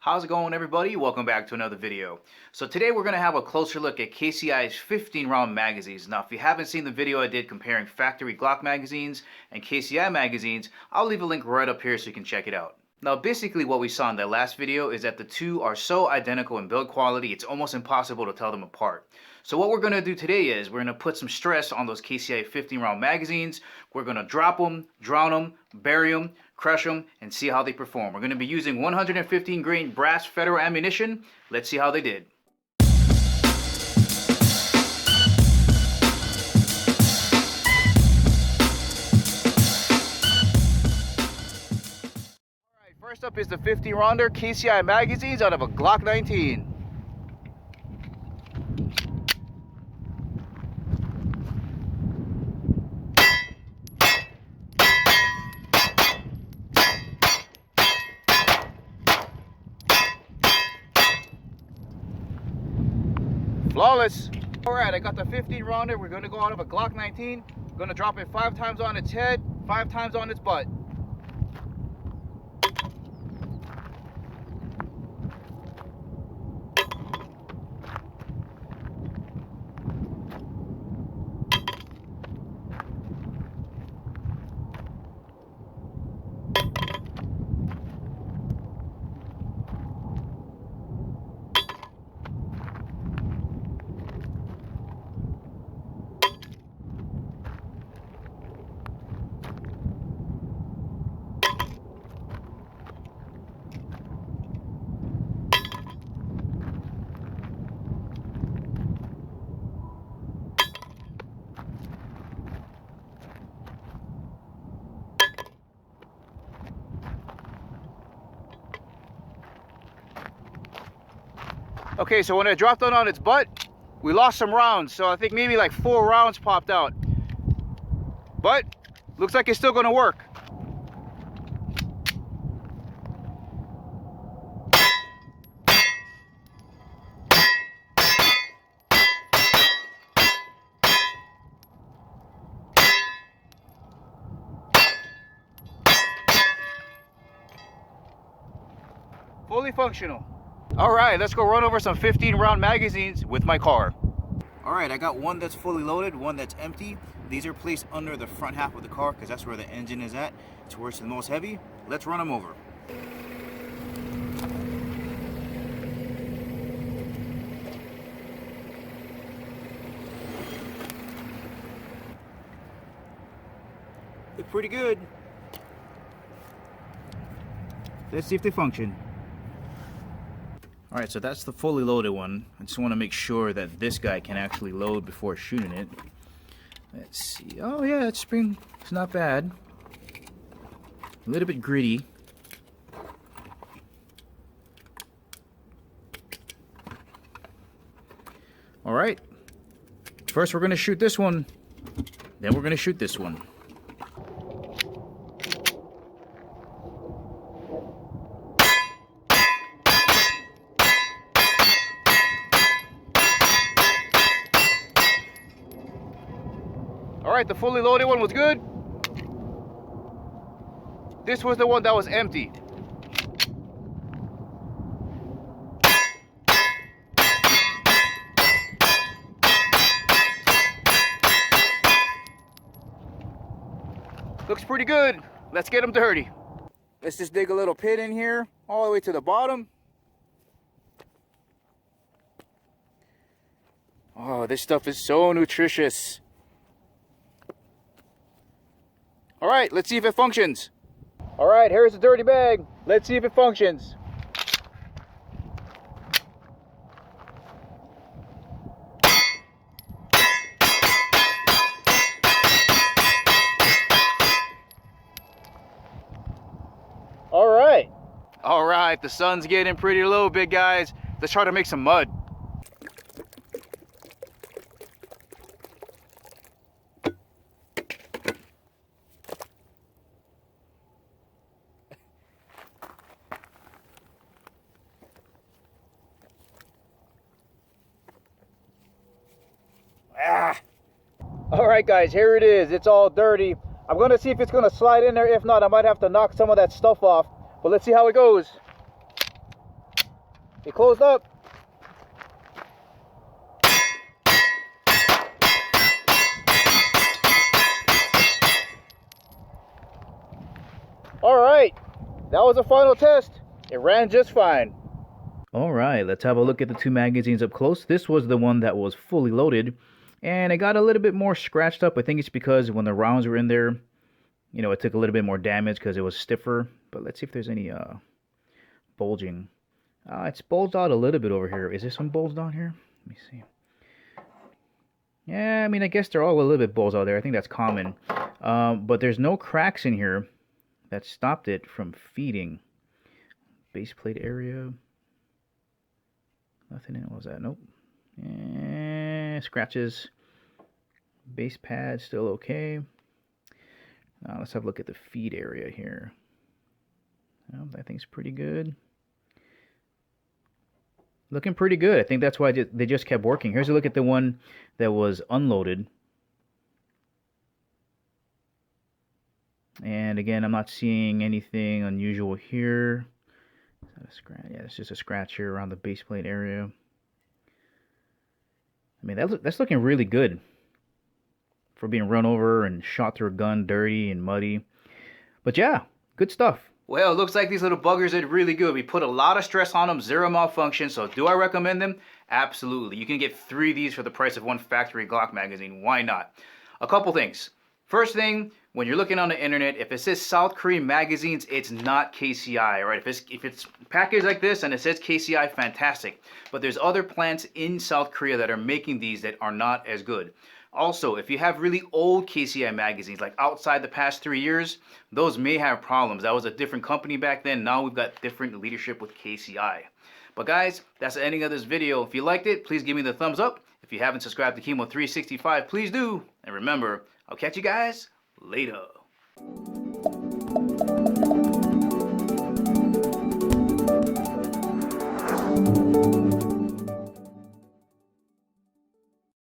How's it going, everybody? Welcome back to another video. So today we're going to have a closer look at KCI's 15-round magazines. Now, if you haven't seen the video I did comparing factory Glock magazines and KCI magazines, I'll leave a link right up here so you can check it out. Now, basically what we saw in that last video is that the two are so identical in build quality, it's almost impossible to tell them apart. So what we're going to do today is we're going to put some stress on those KCI 15-round magazines. We're going to drop them, drown them, bury them, crush them, and see how they perform. We're going to be using 115 grain brass federal ammunition. Let's see how they did. Alright, first up is the 15-rounder KCI magazines out of a Glock 19. Flawless. Alright, I got the 15-rounder. We're going to go out of a Glock 19. Going to drop it 5 times on its head, 5 times on its butt. Okay, so when I dropped it on its butt, we lost some rounds. So I think maybe like 4 rounds popped out. But looks like it's still going to work. Fully functional. Alright, let's go run over some 15-round magazines with my car. Alright, I got one that's fully loaded, one that's empty. These are placed under the front half of the car because that's where the engine is at. It's where it's the most heavy. Let's run them over. Look pretty good. Let's see if they function. Alright, so that's the fully loaded one. I just want to make sure that this guy can actually load before shooting it. Let's see. Oh yeah, that spring is not bad. A little bit gritty. Alright. First we're going to shoot this one. Then we're going to shoot this one. Alright, the fully loaded one was good. This was the one that was empty. Looks pretty good. Let's get them dirty. Let's just dig a little pit in here, all the way to the bottom. Oh, this stuff is so nutritious. Alright, let's see if it functions. Alright, here's the dirty bag. Let's see if it functions. Alright. Alright, the sun's getting pretty low, big guys. Let's try to make some mud. Alright guys, here it is. It's all dirty. I'm going to see if it's going to slide in there. If not, I might have to knock some of that stuff off. But let's see how it goes. Get closed up. All right, that was the final test. It ran just fine. All right, let's have a look at the two magazines up close. This was the one that was fully loaded, and it got a little bit more scratched up. I think it's because when the rounds were in there, you know, it took a little bit more damage because it was stiffer. But let's see if there's any bulging. It's bulged out a little bit over here. Is there some bulge down here? Let me see. Yeah, I mean, I guess they're all a little bit bulged out there. I think that's common. But there's no cracks in here that stopped it from feeding. Base plate area. Nothing in it. What was that? Nope. Scratches. Base pad still okay. Let's have a look at the feed area here. Well, that thing's pretty good. Looking pretty good. I think that's why they just kept working. Here's a look at the one that was unloaded. And again, I'm not seeing anything unusual here. Is that a scratch? Yeah, it's just a scratch here around the base plate area. I mean, that's looking really good for being run over and shot through a gun, dirty and muddy. But yeah, good stuff. Well, it looks like these little buggers did really good. We put a lot of stress on them, zero malfunction. So do I recommend them? Absolutely. You can get 3 of these for the price of one factory Glock magazine. Why not? A couple things. First thing, when you're looking on the internet, if it says South Korean magazines, it's not KCI, right? If it's packaged like this and it says KCI, fantastic. But there's other plants in South Korea that are making these that are not as good. Also, if you have really old KCI magazines, like outside the past 3 years, those may have problems. That was a different company back then. Now we've got different leadership with KCI. But guys, that's the ending of this video. If you liked it, please give me the thumbs up. If you haven't subscribed to Chemo 365, please do. And remember, I'll catch you guys later.